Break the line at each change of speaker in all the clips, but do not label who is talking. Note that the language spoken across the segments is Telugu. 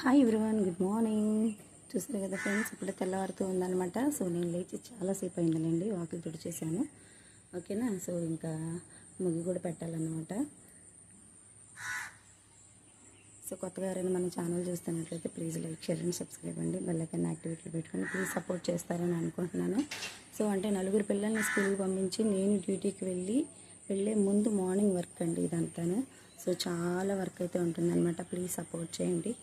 Hi everyone, good morning. చూసారు కదా ఫ్రెండ్స్, ఇప్పుడు తెల్లవారుతూ ఉందన్నమాట. సో నేను లేచి చాలాసేపు అయిందండి, వాకిలి తుడిచేసాను. ఓకేనా. సో ఇంకా ముగ్గు కూడా పెట్టాలన్నమాట. సో కొత్తగా ఎవరైనా మన ఛానల్ చూస్తున్నట్లయితే please like, share and subscribe అండి. బెల్ ఐకాన్ యాక్టివేట్లో పెట్టుకొని ప్లీజ్ సపోర్ట్ చేస్తారని అనుకుంటున్నాను. సో అంటే నలుగురు పిల్లల్ని స్కూల్కి పంపించి నేను డ్యూటీకి వెళ్ళే ముందు మార్నింగ్ వర్క్ అండి ఇదంతాను. సో చాలా వర్క్ అయితే ఉంటుందన్నమాట. ప్లీజ్ సపోర్ట్ చేయండి.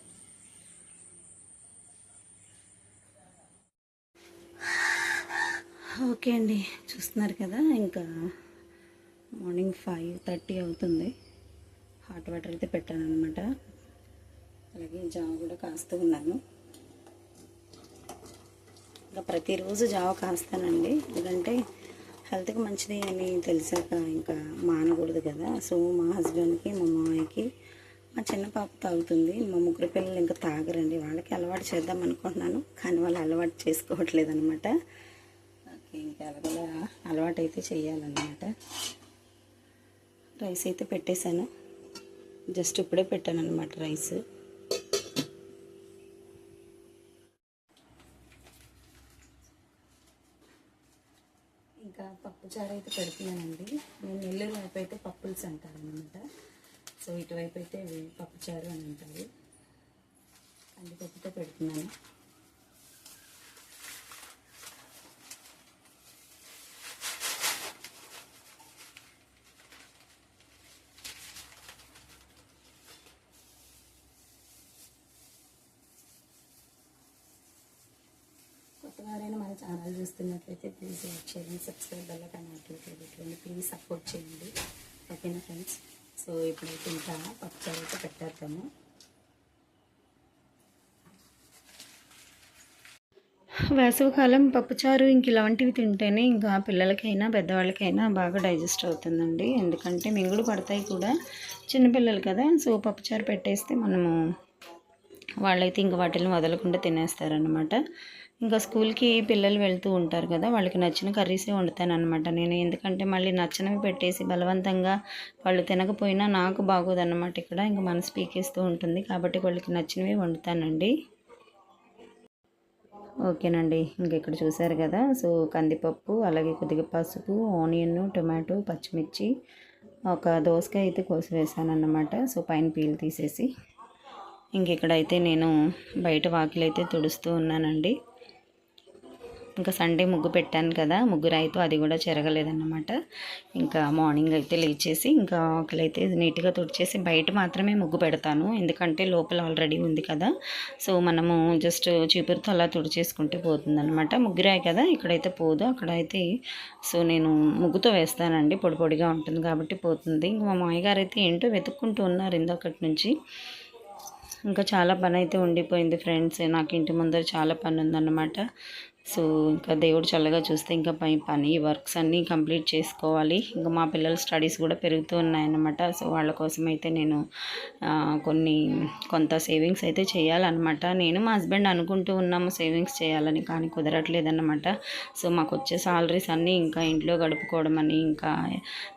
ఓకే అండి, చూస్తున్నారు కదా, ఇంకా మార్నింగ్ 5:30 అవుతుంది. హాట్ వాటర్ అయితే పెట్టాను అనమాట. అలాగే జావ కూడా కాస్తూ ఉన్నాను. ఇంకా ప్రతిరోజు జావ కాస్తానండి, ఎందుకంటే హెల్త్కి మంచిది అని తెలిసాక ఇంకా మానకూడదు కదా. సో మా హస్బెండ్కి, మా మామయ్యకి, మా చిన్న పాప తాగుతుంది. మా ముగ్గురు పిల్లలు ఇంకా తాగరండి. వాళ్ళకి అలవాటు చేద్దాం అనుకుంటున్నాను, కానీ వాళ్ళు అలవాటు చేసుకోవట్లేదు అనమాట. ఇంకా అలాగే అలవాటు అయితే చేయాలన్నమాట. రైస్ అయితే పెట్టేశాను, జస్ట్ ఇప్పుడే పెట్టాను అనమాట రైస్. ఇంకా పప్పు చారు అయితే పెడుతున్నానండి. నేను నెల్లూరు వైపు అయితే పప్పుల్స్ అంటారనమాట. సో ఇటువైపు అయితే పప్పు చారు అని అంటారు. కందిపప్పుతో పెడుతున్నాను. కొత్తవారైనా మన ఛానల్ చూస్తున్నట్లయితే ప్లీజ్ లైక్ చేయండి, సబ్స్క్రైబ్ బెల్ ఐకాన్ యాక్టివేట్లో పెట్టుకోండి. ప్లీజ్ సపోర్ట్ చేయండి. ఓకేనా ఫ్రెండ్స్. సో ఇప్పుడైతే ఇంకా పప్పుచారు అయితే పెట్టేద్దాము. వేసవికాలం పప్పుచారు ఇంక ఇలాంటివి తింటేనే ఇంకా పిల్లలకైనా పెద్దవాళ్ళకైనా బాగా డైజెస్ట్ అవుతుందండి. ఎందుకంటే మింగుడు పడతాయి కూడా, చిన్నపిల్లలు కదా. సో పప్పుచారు పెట్టేస్తే మనము వాళ్ళైతే ఇంక వాటిని వదలకుండా తినేస్తారనమాట. ఇంకా స్కూల్కి పిల్లలు వెళ్తూ ఉంటారు కదా, వాళ్ళకి నచ్చిన కర్రీసే వండుతానమాట నేను. ఎందుకంటే మళ్ళీ నచ్చినవి పెట్టేసి బలవంతంగా వాళ్ళు తినకపోయినా నాకు బాగోదన్నమాట. ఇక్కడ ఇంకా మనసు పీకేస్తూ ఉంటుంది, కాబట్టి వాళ్ళకి నచ్చినవి వండుతానండి. ఓకేనండి. ఇంక ఇక్కడ చూసారు కదా. సో కందిపప్పు, అలాగే కొద్దిగా పసుపు, ఆనియన్, టొమాటో, పచ్చిమిర్చి, ఒక దోసకాయ అయితే కోసి వేసాను అన్నమాట. సో పైన పీల్ తీసేసి ఇంక ఇక్కడైతే నేను బయట వాకిలి అయితే తుడుస్తూ ఉన్నానండి. ఇంకా సండే ముగ్గు పెట్టాను కదా, ముగ్గు రాయితో అది కూడా చెరగలేదన్నమాట. ఇంకా మార్నింగ్ అయితే లేచేసి ఇంకా ఆకులైతే నీట్గా తుడిచేసి బయట మాత్రమే ముగ్గు పెడతాను, ఎందుకంటే లోపల ఆల్రెడీ ఉంది కదా. సో మనము జస్ట్ చీపురుతో అలా తుడిచేసుకుంటే పోతుందన్నమాట. ముగ్గురాయి కదా, ఇక్కడైతే పోదు, అక్కడైతే సో నేను ముగ్గుతో వేస్తానండి. పొడి పొడిగా ఉంటుంది కాబట్టి పోతుంది. ఇంకా మా మామయ్యగారు అయితే ఏంటో వెతుక్కుంటూ ఉన్నారు ఇందొకటి నుంచి. ఇంకా చాలా పని అయితే ఉండిపోయింది ఫ్రెండ్స్. నాకు ఇంటి ముందర చాలా పని ఉందన్నమాట. సో ఇంకా దేవుడు చల్లగా చూస్తే ఇంకా పని వర్క్స్ అన్నీ కంప్లీట్ చేసుకోవాలి. ఇంకా మా పిల్లల స్టడీస్ కూడా పెరుగుతూ ఉన్నాయన్నమాట. సో వాళ్ళ కోసం అయితే నేను కొంత సేవింగ్స్ అయితే చేయాలన్నమాట. నేను మా హస్బెండ్ అనుకుంటూ ఉన్నాము సేవింగ్స్ చేయాలని, కానీ కుదరట్లేదన్నమాట. సో మాకు వచ్చే సాలరీస్ అన్నీ ఇంకా ఇంట్లో గడుపుకోవడం అని, ఇంకా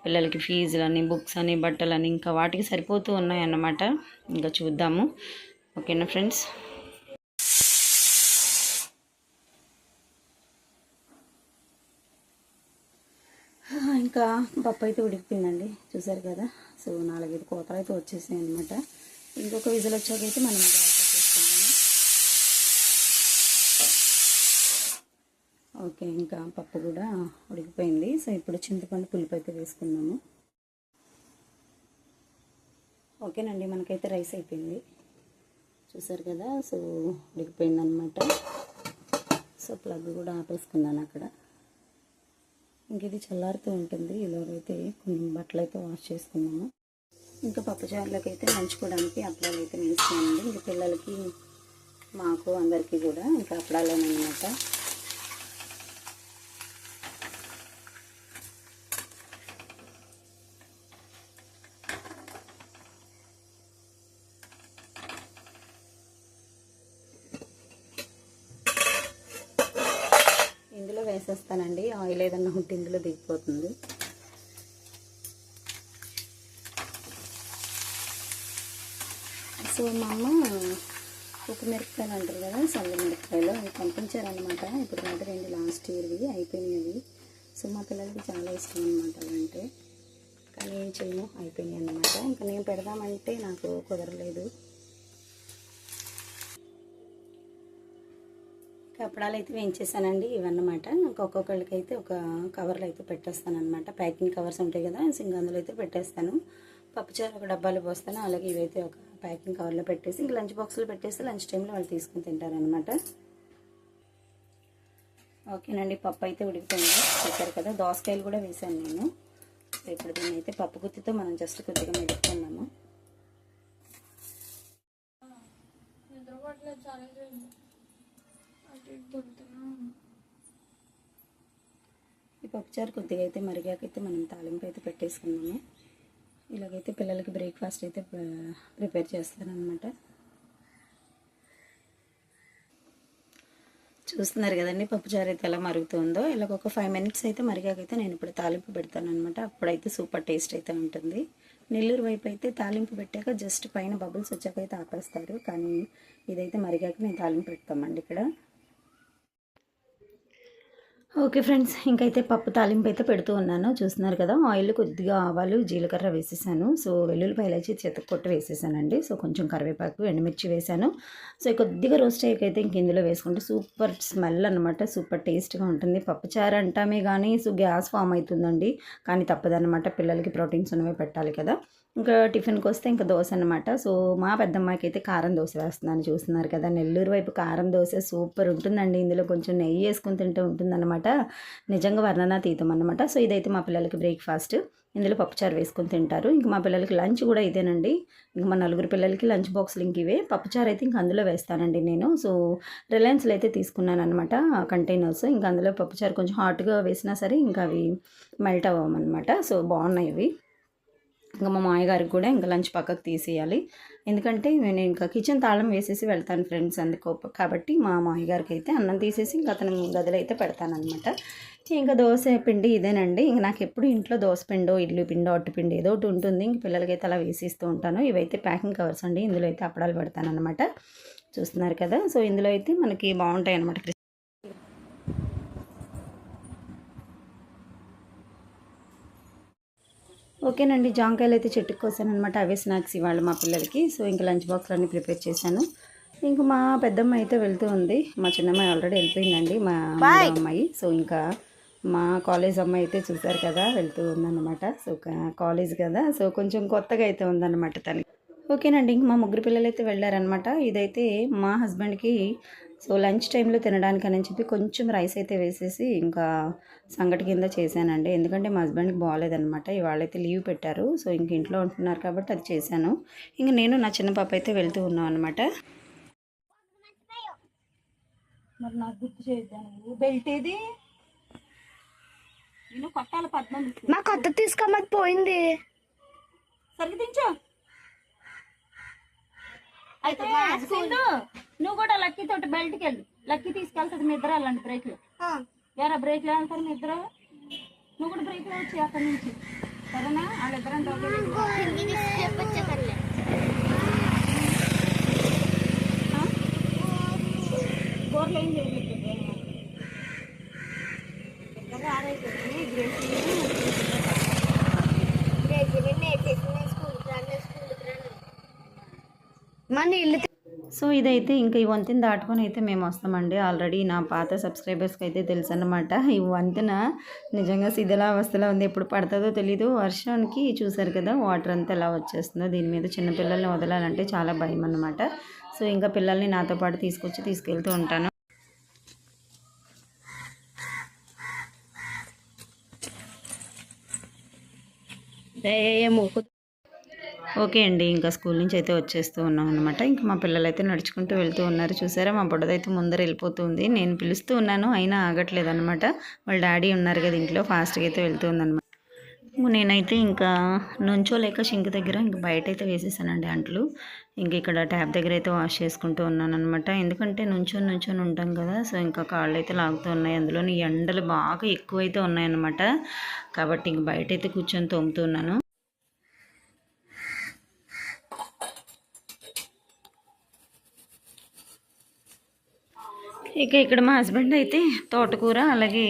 పిల్లలకి ఫీజులని, బుక్స్ అని, బట్టలని, ఇంకా వాటికి సరిపోతూ ఉన్నాయన్నమాట. ఇంకా చూద్దాము. ఓకేనా ఫ్రెండ్స్. ఇంకా పప్పు అయితే ఉడికిపోయిందండి, చూసారు కదా. సో 4-5 కోతలు అయితే వచ్చేసాయి అనమాట. ఇంకొక విజిల్ వచ్చాకైతే మనం చేసుకుందాము. ఓకే, ఇంకా పప్పు కూడా ఉడికిపోయింది. సో ఇప్పుడు చింతపండు పులుపు అయితే వేసుకుందాము. ఓకేనండి, మనకైతే రైస్ అయిపోయింది, చూసారు కదా. సో ఉడికిపోయింది అనమాట. సో ప్లగ్ కూడా ఆపేసుకున్నాను అక్కడ. ఇంక ఇది చల్లారుతూ ఉంటుంది. ఇలాగైతే కొన్ని బట్టలు అయితే వాష్ చేసుకున్నాము. ఇంకా పప్పుచారులోకి అయితే నంచుకోవడానికి అప్పడాలు అయితే వేస్తున్నానండి. ఇంకా పిల్లలకి, మాకు, అందరికీ కూడా ఇంకా అప్పడాలేనమాట. ఇందులో వేసేస్తానండి, ఆయిల్ ఏదన్నా ఉంటే ఇందులో దిగిపోతుంది. సో మా అమ్మ ఉప్పు మిరపకాయలు అంటారు కదా, సల్ల మిరపకాయలు అవి పంపించారనమాట. ఇప్పుడు కాదు, 2 లాస్ట్ ఇయర్వి అయిపోయినాయి అవి. సో మా పిల్లలకి చాలా ఇష్టం అనమాట అవి అంటే. కానీ ఏం చేయము, అయిపోయినాయి అన్నమాట. ఇంకా నేను పెడదామంటే నాకు కుదరలేదు. అప్పడాలు అయితే వేయించేసానండి ఇవన్నమాట. ఇంకా ఒక్కొక్కళ్ళకి అయితే ఒక కవర్లో అయితే పెట్టేస్తాను అనమాట. ప్యాకింగ్ కవర్స్ ఉంటాయి కదా, ఇంకా అందులో అయితే పెట్టేస్తాను. పప్పుచారు ఒక డబ్బాలో పోస్తాను, అలాగే ఇవైతే ఒక ప్యాకింగ్ కవర్లో పెట్టేసి ఇంక లంచ్ బాక్స్లో పెట్టేస్తే లంచ్ టైంలో వాళ్ళు తీసుకుని తింటారనమాట. ఓకేనండి, పప్పు అయితే ఉడికిపోయింది చూసారు కదా. దోసకాయలు కూడా వేసాను నేను. సో ఇప్పుడు దీన్ని అయితే పప్పు గుత్తితో మనం జస్ట్ కొద్దిగా మెదుపుకున్నాము. ఈ పప్పుచారు కొద్దిగా అయితే మరిగాకైతే మనం తాలింపు అయితే పెట్టేసుకున్నాము. ఇలాగైతే పిల్లలకి బ్రేక్ఫాస్ట్ అయితే ప్రిపేర్ చేస్తాను అనమాట. చూస్తున్నారు కదండి పప్పుచారు అయితే ఎలా మరుగుతుందో. ఇలాగ ఒక 5 మినిట్స్ అయితే మరిగాకైతే నేను ఇప్పుడు తాలింపు పెడతాను అనమాట. అప్పుడైతే సూపర్ టేస్ట్ అయితే ఉంటుంది. నెల్లూరు వైపు అయితే తాలింపు పెట్టాక జస్ట్ పైన బబుల్స్ వచ్చాక అయితే ఆపేస్తారు, కానీ ఇదైతే మరిగాక నేను తాలింపు పెడతామండి ఇక్కడ. ఓకే ఫ్రెండ్స్, ఇంకైతే పప్పు తాలింపు అయితే పెడుతూ ఉన్నాను. చూస్తున్నారు కదా, ఆయిల్ కొద్దిగా ఆవాలు జీలకర్ర వేసేసాను. సో వెల్లుల్లిపాయలు వచ్చి కొట్టి వేసేసానండి. సో కొంచెం కరివేపాకు ఎండుమిర్చి వేసాను. సో కొద్దిగా రోస్ట్ అయ్యాకైతే ఇంక ఇందులో వేసుకుంటే సూపర్ స్మెల్ అనమాట, సూపర్ టేస్ట్గా ఉంటుంది. పప్పుచారు అంటామే కానీ సో గ్యాస్ ఫామ్ అవుతుందండి, కానీ తప్పదనమాట, పిల్లలకి ప్రోటీన్స్ ఉన్నవి పెట్టాలి కదా. ఇంకా టిఫిన్కి వస్తే ఇంకా దోశ అనమాట. సో మా పెద్దమ్మాయికి అయితే కారం దోశ వేస్తున్నాను. చూస్తున్నారు కదా, నెల్లూరు వైపు కారం దోశ సూపర్ ఉంటుందండి. ఇందులో కొంచెం నెయ్యి వేసుకుని తింటూ ఉంటుందన్నమాట, నిజంగా వర్ణనాతీతం అనమాట. సో ఇదైతే మా పిల్లలకి బ్రేక్ఫాస్ట్. ఇందులో పప్పుచారు వేసుకొని తింటారు. ఇంక మా పిల్లలకి లంచ్ కూడా ఇదేనండి. ఇంక మా 4 పిల్లలకి లంచ్ బాక్స్లు ఇంక ఇవే. పప్పుచారు అయితే ఇంక అందులో వేస్తానండి నేను. సో రిలయన్స్లో అయితే తీసుకున్నాను అనమాట కంటైనర్స్. ఇంకా అందులో పప్పుచారు కొంచెం హాట్గా వేసినా సరే ఇంకా అవి మెల్ట్ అవ్వమన్నమాట. సో బాగున్నాయి ఇవి. ఇంకా మా మామయ్యగారికి కూడా ఇంకా లంచ్ పక్కకు తీసేయాలి, ఎందుకంటే నేను ఇంకా కిచెన్ తాళం వేసేసి వెళ్తాను ఫ్రెండ్స్, అందుకో కాబట్టి మా మామయ్యగారికి అయితే అన్నం తీసేసి ఇంకా అతను గదిలో అయితే పెడతానమాట. ఇంకా దోశ పిండి ఇదేనండి. ఇంక నాకు ఎప్పుడు ఇంట్లో దోశ పిండో ఇడ్లీ పిండో అట్టు పిండి ఏదో ఒకటి ఉంటుంది. ఇంక పిల్లలకైతే అలా వేసిస్తూ ఉంటాను. ఇవైతే ప్యాకింగ్ కవర్స్ అండి, ఇందులో అయితే అప్పడాలు పెడతాను అనమాట. చూస్తున్నారు కదా, సో ఇందులో అయితే మనకి బాగుంటాయి అనమాట. ఓకేనండి, జాంకాయలు అయితే చెట్టుకు కోసాను అనమాట. అవే స్నాక్స్ ఇవాళ మా పిల్లలకి. సో ఇంకా లంచ్ బాక్స్లు అన్నీ ప్రిపేర్ చేశాను. ఇంక మా పెద్దమ్మ అయితే వెళ్తూ ఉంది. మా చిన్నమ్మాయి ఆల్రెడీ వెళ్ళిపోయిందండి, మా అమ్మాయి. సో ఇంకా మా కాలేజ్ అమ్మాయి అయితే చూసారు కదా వెళ్తూ ఉందన్నమాట. సో కాలేజ్ కదా, సో కొంచెం కొత్తగా అయితే ఉందన్నమాట తనకి. ఓకేనండి, ఇంక మా 3 పిల్లలు అయితే వెళ్ళారనమాట. ఇదైతే మా హస్బెండ్కి సో లంచ్ టైంలో తినడానికని చెప్పి కొంచెం రైస్ అయితే వేసేసి ఇంకా సంగటి కింద చేశానండి. ఎందుకంటే మా హస్బెండ్కి బాగాలేదనమాట, ఇవాళైతే లీవ్ పెట్టారు. సో ఇంక ఇంట్లో ఉంటున్నారు కాబట్టి అది చేశాను. ఇంక నేను నా చిన్న పాప అయితే వెళ్తూ ఉన్నాం అనమాట. మరి నాకు గుర్తు చేద్దాను, బెల్ట్ ఏది నేను కొట్టాలి. 14
మా కొత్త తీసుకోమని పోయింది,
సరిగ్గా దించు. అయితే నువ్వు కూడా లక్కీ తోటి బెల్ట్కి వెళ్ళి, లక్కీ తీసుకెళ్తాడు మీ ఇద్దరు వెళ్ళండి బ్రేక్లో. ఎరా బ్రేక్లో వెళ్తారు మీ ఇద్దరు, నువ్వు కూడా బ్రేక్లో వచ్చి అక్కడి నుంచి, సరేనా? వాళ్ళిద్దరం గోర్లు ఏం చేయలేదు ఇద్దరు ఆరైపోతుంది.
మన ఇల్లు.
సో ఇదైతే ఇంకా ఈ వంతెన దాటుకొని అయితే మేము వస్తామండి. ఆల్రెడీ నా పాత సబ్స్క్రైబర్స్కి అయితే తెలుసు అనమాట. ఈ వంతెన నిజంగా శిథిలావస్థలో ఉంది, ఎప్పుడు పడుతుందో తెలీదు. వర్షానికి చూసారు కదా వాటర్ అంతా ఎలా వచ్చేస్తుందో. దీని మీద చిన్నపిల్లల్ని వదలాలంటే చాలా భయం అన్నమాట. సో ఇంకా పిల్లల్ని నాతో పాటు తీసుకెళ్తూ ఉంటాను. ఓకే అండి, ఇంకా స్కూల్ నుంచి అయితే వచ్చేస్తూ ఉన్నాం అనమాట. ఇంకా మా పిల్లలు అయితే నడుచుకుంటూ వెళ్తూ ఉన్నారు. చూసారా, మా బుడ్డదైతే ముందర వెళ్ళిపోతుంది. నేను పిలుస్తూ ఉన్నాను అయినా ఆగట్లేదు అనమాట. వాళ్ళ డాడీ ఉన్నారు కదా ఇంట్లో, ఫాస్ట్గా అయితే వెళ్తూ ఉందన్నమాట. నేనైతే ఇంకా నుంచోలేక షింక్ దగ్గర ఇంకా బయట అయితే వేసేసానండి అంట్లు. ఇంక ఇక్కడ ట్యాప్ దగ్గర అయితే వాష్ చేసుకుంటూ ఉన్నాను అనమాట. ఎందుకంటే నుంచొని ఉంటాం కదా, సో ఇంకా కాళ్ళు అయితే లాగుతూ ఉన్నాయి. అందులోని ఎండలు బాగా ఎక్కువైతే ఉన్నాయన్నమాట, కాబట్టి ఇంక బయట అయితే కూర్చొని తోముతూ ఉన్నాను. ఇక ఇక్కడ మా హస్బెండ్ అయితే తోటకూర అలాగే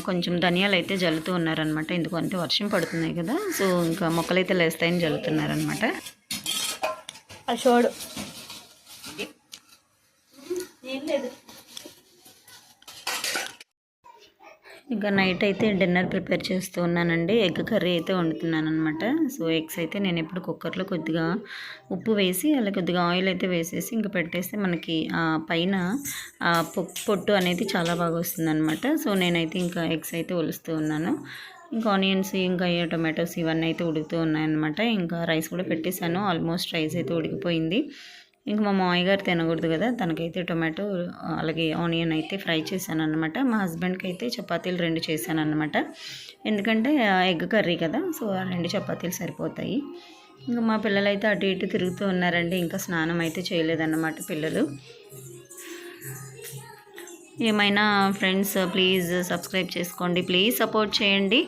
కొంచెం ధనియాలు అయితే జల్లుతూ ఉన్నారనమాట. ఎందుకంటే వర్షం పడుతున్నాయి కదా, సో ఇంకా మొక్కలు అయితే లేస్తాయని జల్లుతున్నారనమాట.
అశోడు
ఏం లేదు. ఇంకా నైట్ అయితే డిన్నర్ ప్రిపేర్ చేస్తూ ఉన్నానండి. ఎగ్ కర్రీ అయితే వండుతున్నాను అనమాట. సో ఎగ్స్ అయితే నేను ఎప్పుడు కుక్కర్లో కొద్దిగా ఉప్పు వేసి అలా కొద్దిగా ఆయిల్ అయితే వేసేసి ఇంకా పెట్టేస్తే మనకి పైన పొట్టు అనేది చాలా బాగా వస్తుంది అనమాట. సో నేనైతే ఇంకా ఎగ్స్ అయితే ఒలుస్తూ ఉన్నాను. ఇంకా ఆనియన్స్ ఇంకా టొమాటోస్ ఇవన్నీ అయితే ఉడుకుతూ ఉన్నాయన్నమాట. ఇంకా రైస్ కూడా పెట్టేశాను. ఆల్మోస్ట్ రైస్ అయితే ఉడికిపోయింది. ఇంక మా మామయ్య గారు తినకూడదు కదా, తనకైతే టొమాటో అలాగే ఆనియన్ అయితే ఫ్రై చేశాను అనమాట. మా హస్బెండ్కి అయితే చపాతీలు 2 చేశాను అనమాట. ఎందుకంటే ఎగ్ కర్రీ కదా, సో 2 చపాతీలు సరిపోతాయి. ఇంకా మా పిల్లలు అయితే అటు ఇటు తిరుగుతూ ఉన్నారండి. ఇంకా స్నానం అయితే చేయలేదన్నమాట పిల్లలు. ఏమైనా ఫ్రెండ్స్ ప్లీజ్ సబ్స్క్రైబ్ చేసుకోండి, ప్లీజ్ సపోర్ట్ చేయండి,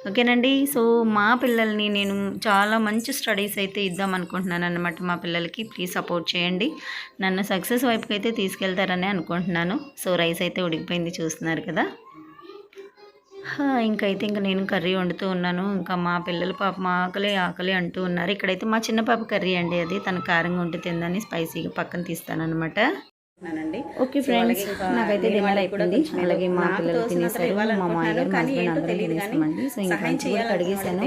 ఓకేనండి. సో మా పిల్లల్ని నేను చాలా మంచి స్టడీస్ అయితే ఇద్దాం అనుకుంటున్నాను అనమాట. మా పిల్లలకి ప్లీజ్ సపోర్ట్ చేయండి, నన్ను సక్సెస్ వైపుకి అయితే తీసుకెళ్తారని అనుకుంటున్నాను. సో రైస్ అయితే ఉడికిపోయింది చూస్తున్నారు కదా. ఇంకైతే ఇంకా నేను కర్రీ వండుతూ ఉన్నాను. ఇంకా మా పిల్లలు పాప ఆకలి అంటూ ఉన్నారు. ఇక్కడైతే మా చిన్న పాప కర్రీ అండి, అది తన కారంగా ఉంటే తిందని స్పైసీగా పక్కన తీస్తానన్నమాట. ఓకే ఫ్రెండ్స్, నాకైతే డిన్నర్ అయిపోయింది. అలాగే మా పిల్లలు తినేసారు, మా మామయ్య గారు మా హస్బెండ్ అందరూ తినేసామండి. సో ఇంకా కూడా కడిగేసాను.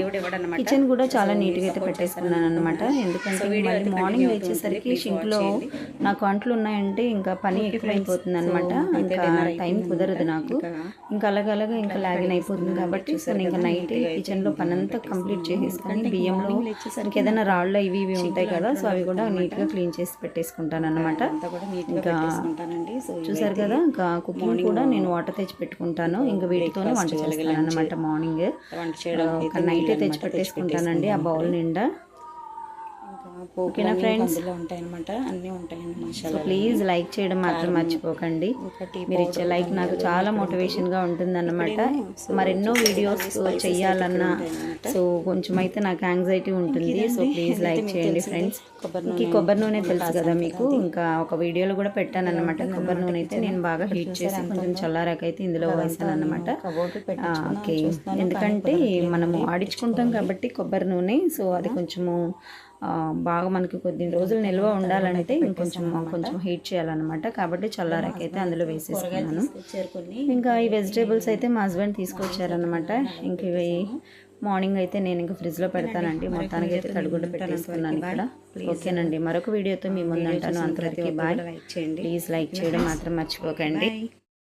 కిచెన్ కూడా చాలా నీట్గా అయితే పెట్టేసుకున్నాను అనమాట. ఎందుకంటే మళ్ళీ మార్నింగ్ వచ్చేసరికి షింక్లో నాకు అంట్లు ఉన్నాయంటే ఇంకా పని ఎక్కువైపోతుంది అనమాట. ఇంకా టైం కుదరదు నాకు. ఇంకా అలాగే ఇంకా లాగిన్ అయిపోతుంది కాబట్టి సో ఇంకా నైట్ కిచెన్లో పని అంతా కంప్లీట్ చేసేసుకొని బియ్యంలో ఇంకేదైనా రాళ్ళు ఇవి ఉంటాయి కదా, సో అవి కూడా నీట్గా క్లీన్ చేసి పెట్టేసుకుంటాను అనమాట. ఇంకా చూసారు కదా, ఇంకా కుకింగ్ కూడా నేను వాటర్ తెచ్చి పెట్టుకుంటాను. ఇంకా వీటితోనే వంట చేస్తాను అనమాట. మార్నింగ్ నైట్ తెచ్చి పెట్టేసుకుంటానండి ఆ బౌల్ నిండా. ఓకేనా ఫ్రెండ్స్,
ఉంటాయన్నమాట, అన్నీ ఉంటాయండి.
సో ప్లీజ్ లైక్ చేయడం మాత్రం మర్చిపోకండి. మీరు ఇచ్చే లైక్ నాకు చాలా మోటివేషన్గా ఉంటుందన్నమాట. మరెన్నో వీడియోస్ చేయాలన్నా సో కొంచెం అయితే నాకు యాంగ్జైటీ ఉంటుంది. సో ప్లీజ్ లైక్ చేయండి ఫ్రెండ్స్. కొబ్బరి నూనె తెలుసు కదా మీకు, ఇంకా ఒక వీడియోలో కూడా పెట్టాను అనమాట. కొబ్బరి నూనె అయితే నేను బాగా హీట్ చేసి కొంచెం చల్లారాకైతే ఇందులో వేసాను అనమాట. ఓకే, ఎందుకంటే మనము ఆడించుకుంటాం కాబట్టి కొబ్బరి నూనె, సో అది కొంచెము బాగా మనకి కొద్ది రోజులు నిల్వ ఉండాలంటే కొంచెం హీట్ చేయాలన్నమాట. కాబట్టి చల్లారాకైతే అందులో వేసేసుకున్నాను. ఇంకా ఈ వెజిటేబుల్స్ అయితే మా హస్బెండ్ తీసుకొచ్చారనమాట. ఇంక ఇవి మార్నింగ్ అయితే నేను ఇంకా ఫ్రిడ్జ్లో పెడతానండి. మొత్తానికి అయితే తడిగుడ్డ పెట్టేసుకున్నాను ఇక్కడ. ఓకేనండి, మరొక వీడియోతో మీ ముందు ఉంటాను. అంతవరకు బాయ్. ప్లీజ్ లైక్ చేయడం మాత్రం మర్చిపోకండి.